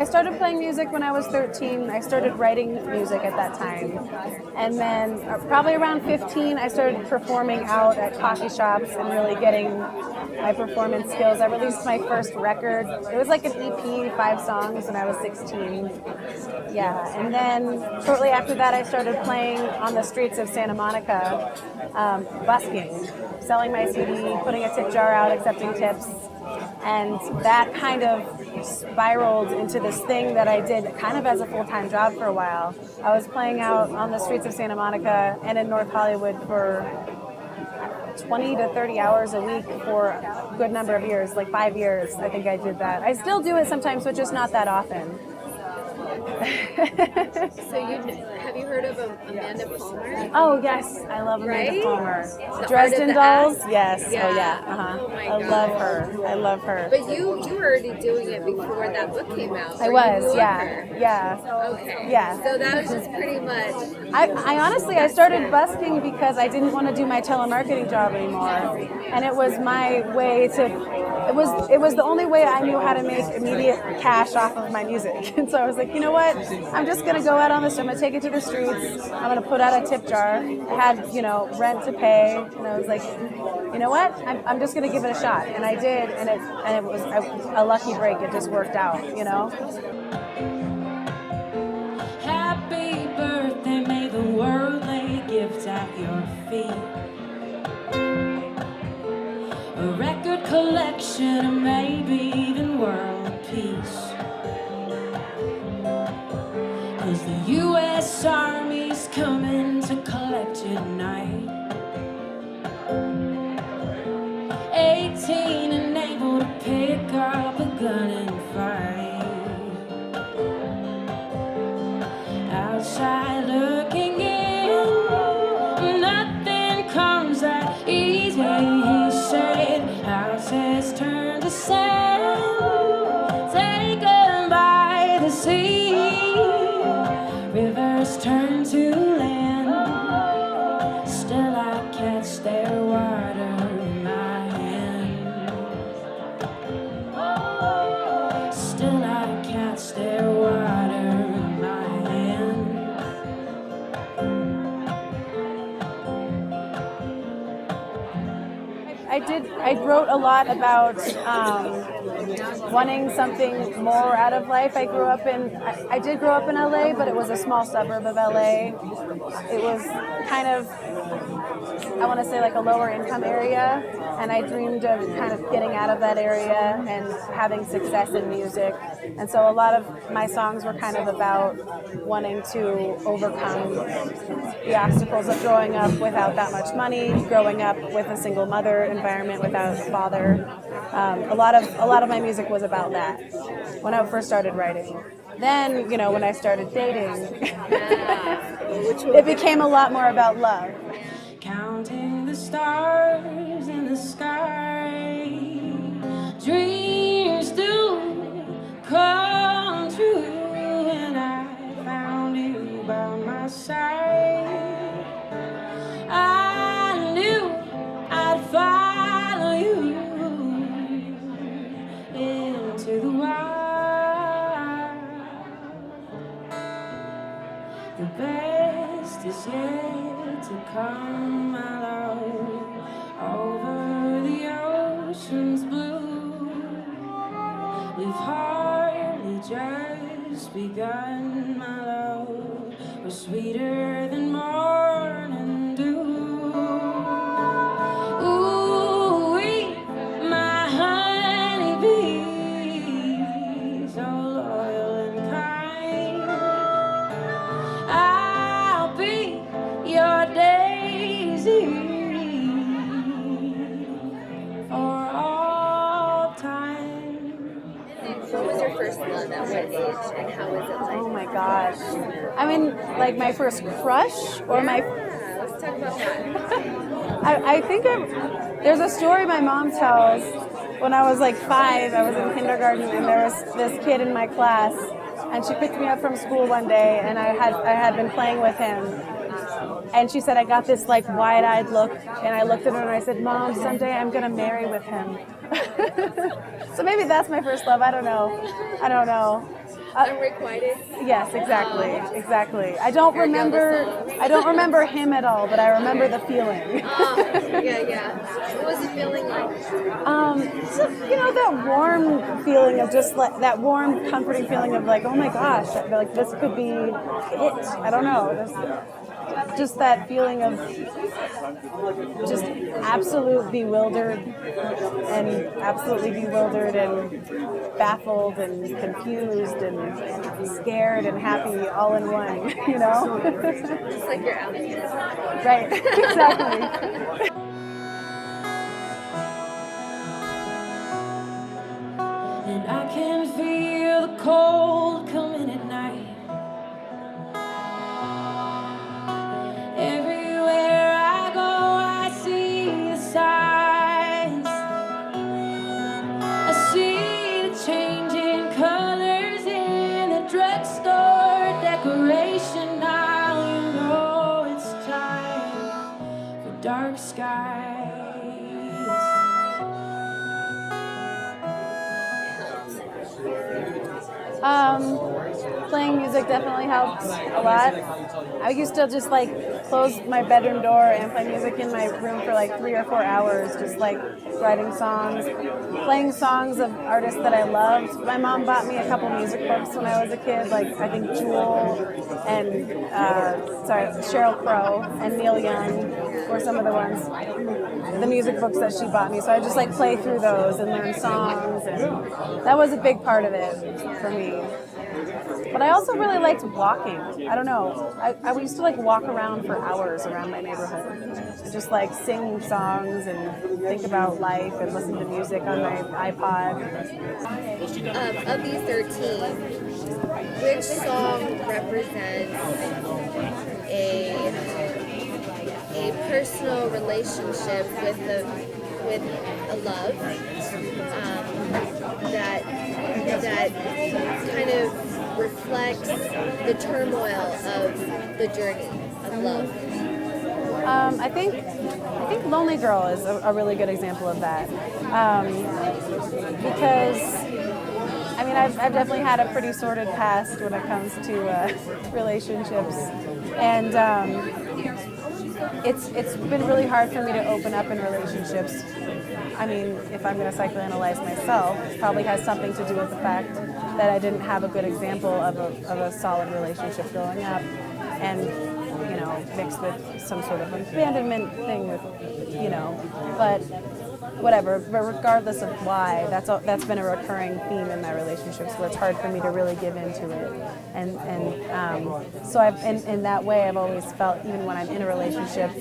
I started playing music when I was 13. I started writing music at that time. And then probably around 15, I started performing out at coffee shops and really getting my performance skills. I released my first record. It was like an EP, 5 songs, when I was 16. Yeah, and then shortly after that, I started playing on the streets of Santa Monica, busking, selling my CD, putting a tip jar out, accepting tips. And that kind of spiraled into this thing that I did kind of as a full-time job for a while. I was playing out on the streets of Santa Monica and in North Hollywood for 20 to 30 hours a week for a good number of years, like 5 years. I think I did that. I still do it sometimes, but just not that often. So have you heard of Amanda Palmer? Oh yes, I love Amanda Right? Palmer. The Dresden Art Dolls, of the Act? yes. Yeah. Oh yeah, uh-huh. Oh my I God. love her. I love her. But you were already doing it before that book came out. I or was, you knew of yeah, her? yeah. Okay. Yeah. So that was just pretty much. I honestly, I started busking because I didn't want to do my telemarketing job anymore, and it was my way to. It was the only way I knew how to make immediate cash off of my music, and so I was like, you know what? I'm just gonna go out on this. I'm gonna take it to the streets. I'm gonna put out a tip jar. I had rent to pay, and I was like, you know what? I'm just gonna give it a shot, and I did, and it was a lucky break. It just worked out, Happy birthday, may the world lay gifts at your feet. A record collection, or maybe even world peace. 'Cause the U.S. Army's coming to collect you tonight. 18 and able to pick up a gun and fight. Outside looking in, nothing comes that easy, he said. Houses turn to sand, taken by the sea. Rivers turn to land, still I catch their water in my hand. Still I catch their water in my hand. I wrote a lot about wanting something more out of life. I did grow up in LA, but it was a small suburb of LA. It was kind of, I want to say, like a lower income area, and I dreamed of kind of getting out of that area and having success in music. And so a lot of my songs were kind of about wanting to overcome the obstacles of growing up without that much money, growing up with a single mother environment without a father. A lot of my music was about that when I first started writing. Then, when I started dating, it became a lot more about love. Counting the stars in the sky, dreams do come true, and I found you by my side. I knew I'd follow you into the wild. The best is yet to come, my love, over the ocean's blue. We've hardly just begun, my love. We're sweeter than morning dew. Ooh, my honeybee, so loyal and kind. I'll be your daisy for all time. What was your first love at what age, and how was it like? Oh my gosh. I mean, like my first crush or my... Yeah, let's talk about that. I think there's a story my mom tells. When I was like 5, I was in kindergarten, and there was this kid in my class, and she picked me up from school one day, and I had been playing with him, and she said I got this like wide-eyed look, and I looked at her and I said, "Mom, someday I'm gonna marry with him." So maybe that's my first love. I don't know. Unrequited. Yes, exactly. I don't remember him at all, but I remember the feeling. Yeah. What was the feeling like? So, that warm feeling of just like that warm, comforting feeling of like, oh my gosh, like this could be it. I don't know. Just that feeling of just absolutely bewildered and baffled and confused and scared and happy all in one, Just like your outfit. Right, exactly. And I can feel the cold coming at night. Everywhere I go, I see the signs. I see the changing colors in the drugstore decoration. Now you know it's time for dark skies. Playing music definitely helps a lot. I used to just like close my bedroom door and play music in my room for like 3 or 4 hours, just like writing songs, playing songs of artists that I loved. My mom bought me a couple music books when I was a kid, like I think Jewel and Sheryl Crow and Neil Young were some of the music books that she bought me. So I just like play through those and learn songs, and that was a big part of it for me. But I also really liked walking. I don't know. I used to like walk around for hours around my neighborhood. Just like sing songs and think about life and listen to music on my iPod. Of these 13, which song represents a personal relationship with a love that kind of reflects the turmoil of the journey of love? I think Lonely Girl is a really good example of that, because I mean I've definitely had a pretty sordid past when it comes to relationships, and it's been really hard for me to open up in relationships. I mean, if I'm going to psychoanalyze myself, it probably has something to do with the fact that I didn't have a good example of a solid relationship growing up, and mixed with some sort of abandonment thing with, but whatever. But regardless of why, that's been a recurring theme in my relationships, where it's hard for me to really give into it, and so I've in that way I've always felt, even when I'm in a relationship,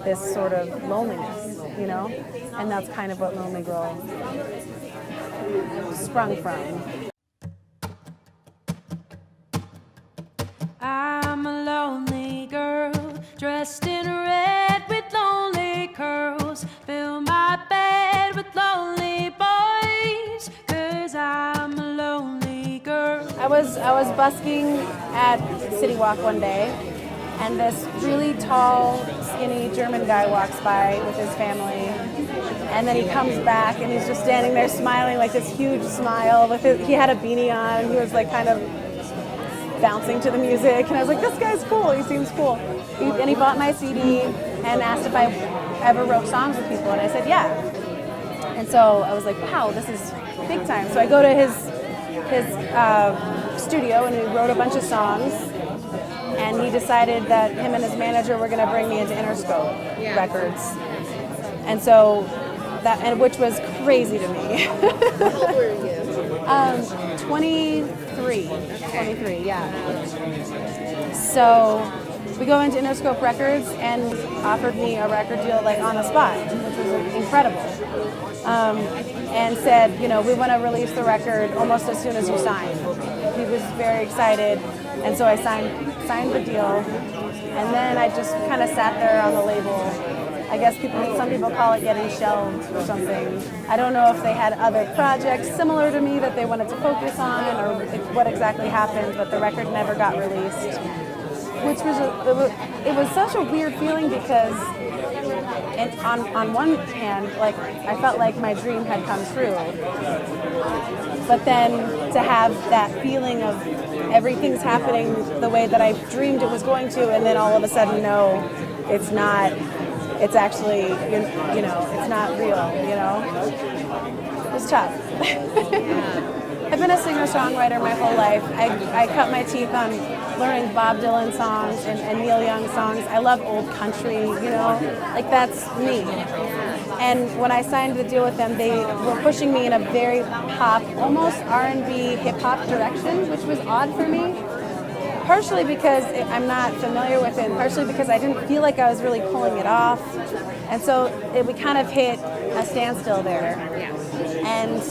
this sort of loneliness, and that's kind of what Lonely Girl sprung from. I'm a lonely girl, dressed in red with lonely curls. Fill my bed with lonely boys, 'cause I'm a lonely girl. I was busking at City Walk one day, and this really tall, skinny German guy walks by with his family, and then he comes back and he's just standing there smiling, like this huge smile. He had a beanie on, and he was like kind of bouncing to the music, and I was like, this guy's cool, he seems cool. And he bought my CD and asked if I ever wrote songs with people, and I said yeah. And so I was like, wow, this is big time. So I go to his studio, and he wrote a bunch of songs, and he decided that him and his manager were going to bring me into Interscope Records. And so which was crazy to me. How old were you? 23, yeah. So we go into Interscope Records, and offered me a record deal like on the spot, which was incredible. And said, we want to release the record almost as soon as you sign. He was very excited, and so I signed the deal, and then I just kind of sat there on the label. I guess some people call it getting shelved or something. I don't know if they had other projects similar to me that they wanted to focus on, or what exactly happened, but the record never got released. which was it was such a weird feeling because, and on one hand, like I felt like my dream had come true, but then to have that feeling of everything's happening the way that I dreamed it was going to, and then all of a sudden, no, it's not. It's actually, you know, it's not real. You know, it's tough. I've been a singer-songwriter my whole life. I cut my teeth on learning Bob Dylan songs and Neil Young songs. I love old country, you know, like that's me. And when I signed the deal with them, they were pushing me in a very pop, almost R&B, hip-hop direction, which was odd for me. Partially because I'm not familiar with it, and partially because I didn't feel like I was really pulling it off. And so we kind of hit a standstill there. And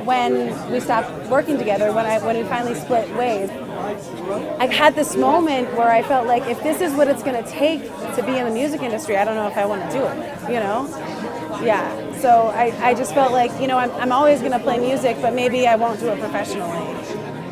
when we stopped working together, when we finally split ways, I had this moment where I felt like if this is what it's going to take to be in the music industry, I don't know if I want to do it, you know? Yeah, so I just felt like, you know, I'm always going to play music, but maybe I won't do it professionally.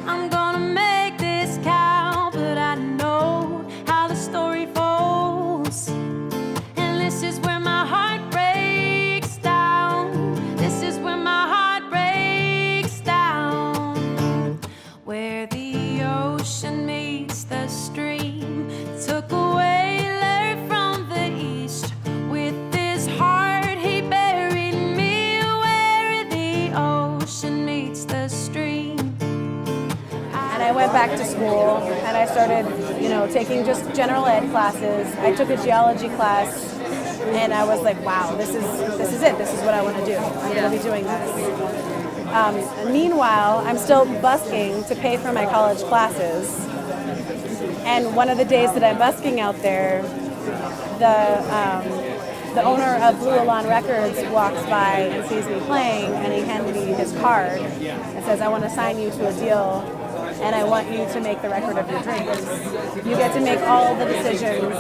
I'm gonna make this count, but I know how the story falls. And this is where my heart breaks down. This is where my heart breaks down. Where the ocean meets the stream, took away lead from the east. With his heart he buried me where the ocean meets the stream. And I went back to school and I started, you know, taking just general ed classes. I took a geology class and I was like, wow, this is it. This is what I want to do. I'm going to be doing this. Meanwhile, I'm still busking to pay for my college classes. And one of the days that I'm busking out there, the owner of Blue Alon Records walks by and sees me playing, and he handed me his card and says, I want to sign you to a deal, and I want you to make the record of your dreams. You get to make all the decisions.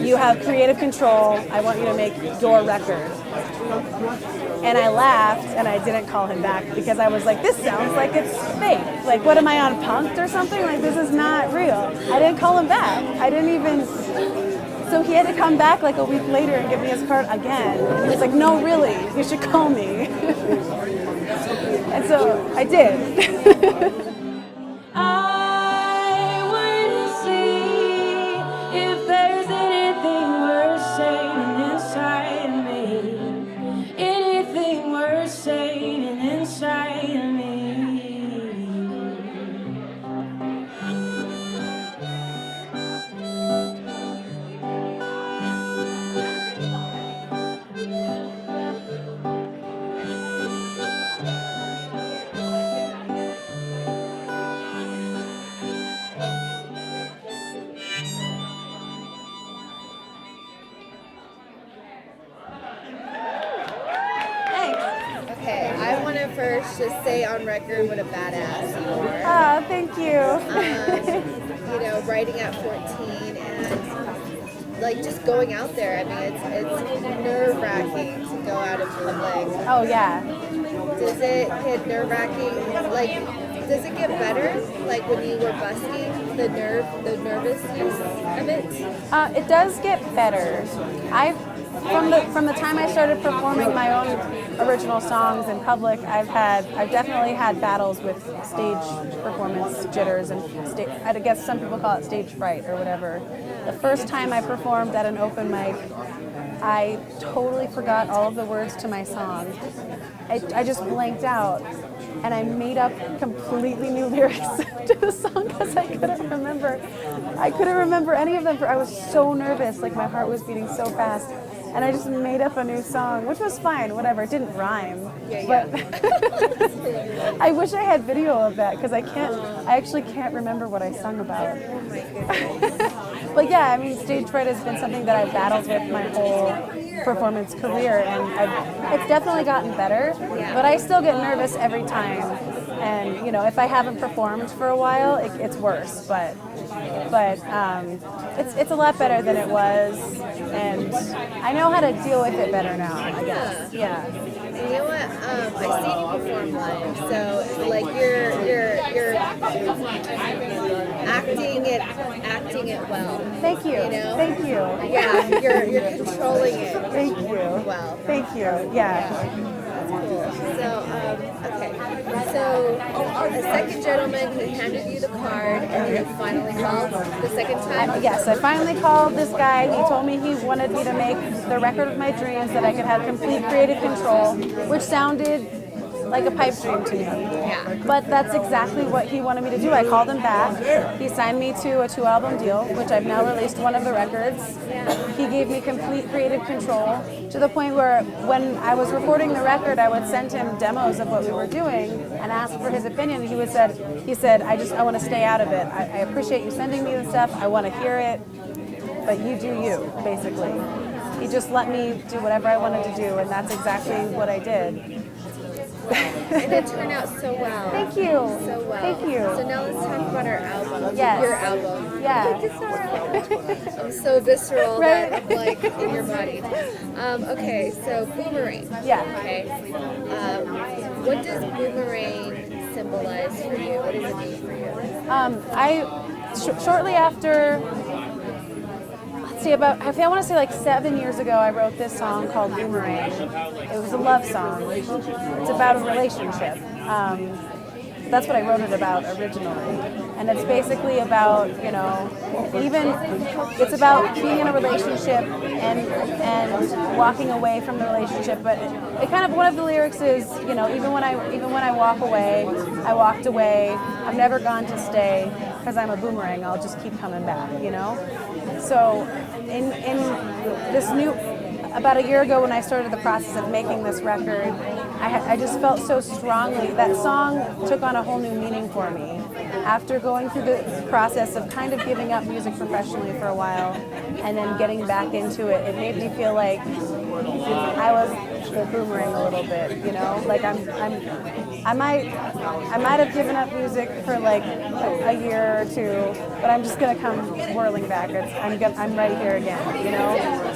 You have creative control. I want you to make your record. And I laughed, and I didn't call him back because I was like, this sounds like it's fake. Like, what am I on Punk'd or something? Like, this is not real. I didn't call him back. I didn't even... So he had to come back like a week later and give me his card again. And he was like, no, really, you should call me. And so I did. I wanna see if there's anything worth saying inside of me. Anything worth saying inside of me. Okay, I want to first just say on record what a badass you are. Oh, thank you. You know, writing at 14 and like just going out there. I mean, it's nerve-wracking to go out in public. Oh, yeah. Does it get nerve-wracking? Like, does it get better? Like when you were busking, the nervousness of it? It does get better. From the time I started performing my own original songs in public, I've definitely had battles with stage performance jitters and I guess some people call it stage fright or whatever. The first time I performed at an open mic, I totally forgot all of the words to my song. I just blanked out, and I made up completely new lyrics to the song because I couldn't remember any of them. I was so nervous, like my heart was beating so fast. And I just made up a new song, which was fine, whatever. It didn't rhyme. But I wish I had video of that because I actually can't remember what I sung about. But yeah, I mean, stage fright has been something that I've battled with my whole performance career, and it's definitely gotten better, but I still get nervous every time. And, you know, if I haven't performed for a while, it's worse, but it's a lot better than it was, and I know how to deal with it better now, I guess. Yeah. And you know what? I've seen you perform live, so like you're acting it well. Thank you. You know? Thank you. Yeah, you're controlling it. Thank you. Well. Thank you. Yeah. That's cool. So, okay. So, the second gentleman, he handed you the card, and you finally called the second time? Yes, I finally called this guy. He told me he wanted me to make the record of my dreams, that I could have complete creative control, which sounded like a pipe dream to me. Yeah. But that's exactly what he wanted me to do. I called him back. He signed me to a 2-album deal, which I've now released one of the records. He gave me complete creative control to the point where when I was recording the record, I would send him demos of what we were doing and ask for his opinion. He said, I want to stay out of it. I appreciate you sending me the stuff. I want to hear it, but you do you, basically. He just let me do whatever I wanted to do, and that's exactly what I did. And it turned out so well. Thank you. So well. Thank you. So now let's talk about our album. Yes. Your album. Yeah. Like, it's our album. I'm so visceral Right. that I'm like in your body. Okay, so Boomerang. Yeah. Okay. What does Boomerang symbolize for you? What does it mean for you? Shortly after, I want to say like 7 years ago, I wrote this song called Boomerang. It was a love song. It's about a relationship. That's what I wrote it about originally. And it's basically about, it's about being in a relationship and walking away from the relationship. But it kind of, one of the lyrics is, even when I walk away, I walked away. I'm never gone to stay because I'm a boomerang. I'll just keep coming back, So in this about a year ago when I started the process of making this record, I just felt so strongly that song took on a whole new meaning for me. After going through the process of kind of giving up music professionally for a while and then getting back into it, it made me feel like I was the boomerang a little bit, like I might have given up music for like a year or two, but I'm just gonna come whirling back. I'm right here again,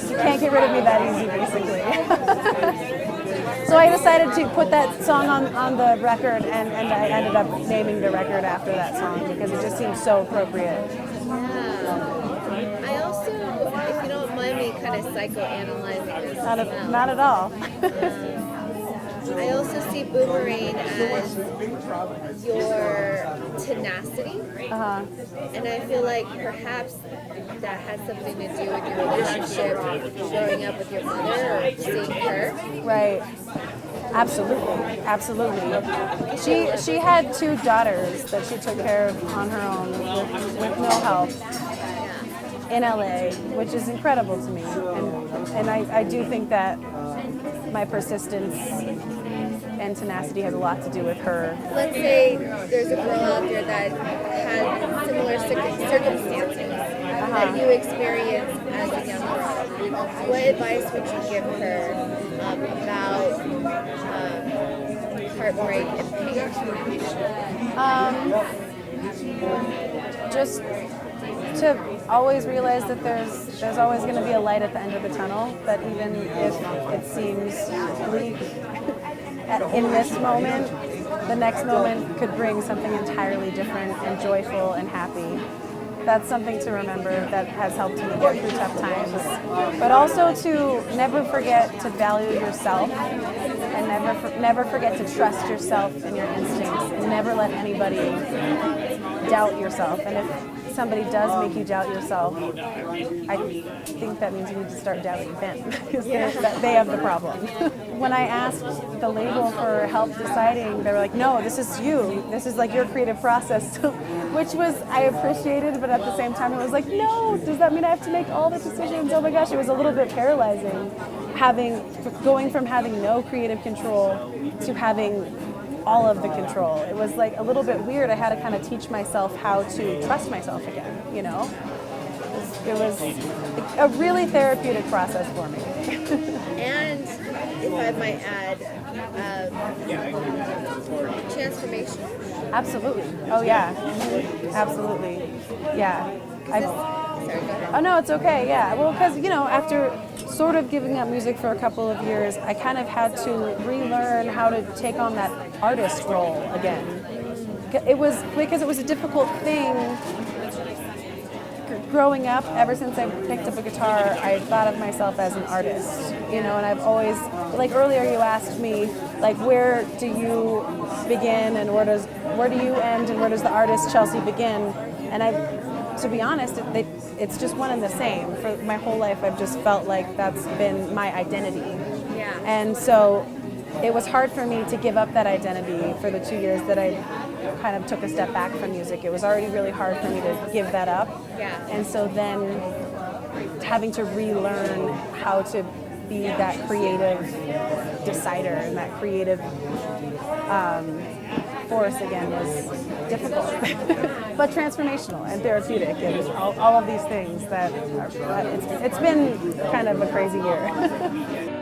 You can't get rid of me that easy, basically. So I decided to put that song on the record, and I ended up naming the record after that song because it just seemed so appropriate. Yeah. I also, if you don't mind me kind of psychoanalyzing this. Not at all. I also see Boomerang as your tenacity. And I feel like perhaps that has something to do with your relationship growing up with your mother or seeing her. Right. Absolutely. She had 2 daughters that she took care of on her own with no help in LA, which is incredible to me. And I do think that my persistence and tenacity has a lot to do with her. Let's say there's a girl out there that had similar circumstances that you experienced as a young girl. What advice would you give her about heartbreak and pain? Just to always realize that there's always going to be a light at the end of the tunnel, that even if it seems bleak in this moment, the next moment could bring something entirely different and joyful and happy. That's something to remember that has helped me get through tough times. But also to never forget to value yourself and never forget to trust yourself and your instincts, and never let anybody doubt yourself. And if somebody does make you doubt yourself, I think that means you need to start doubting them because they have the problem. When I asked the label for help deciding, they were like, no, this is you. This is like your creative process, which was, I appreciated, but at the same time, it was like, no, does that mean I have to make all the decisions? Oh my gosh, it was a little bit paralyzing, going from having no creative control to having all of the control. It was like a little bit weird. I had to kind of teach myself how to trust myself again, It was a really therapeutic process for me. And if I might add, transformation. Absolutely. Oh yeah. Absolutely. Yeah. Sorry, go ahead. Oh no, it's okay. Yeah. Well, because after sort of giving up music for a couple of years, I kind of had to relearn how to take on that artist role again. It was because it was a difficult thing growing up, ever since I picked up a guitar, I thought of myself as an artist, you know, and I've always, like earlier you asked me, like, where do you begin and where do you end and where does the artist Chelsea begin? And to be honest, it's just one and the same. For my whole life, I've just felt like that's been my identity. Yeah. And so it was hard for me to give up that identity for the 2 years that I kind of took a step back from music. It was already really hard for me to give that up. Yeah. And so then having to relearn how to be that creative decider and that creative force again was difficult, but transformational and therapeutic, and all of these things that it's been kind of a crazy year.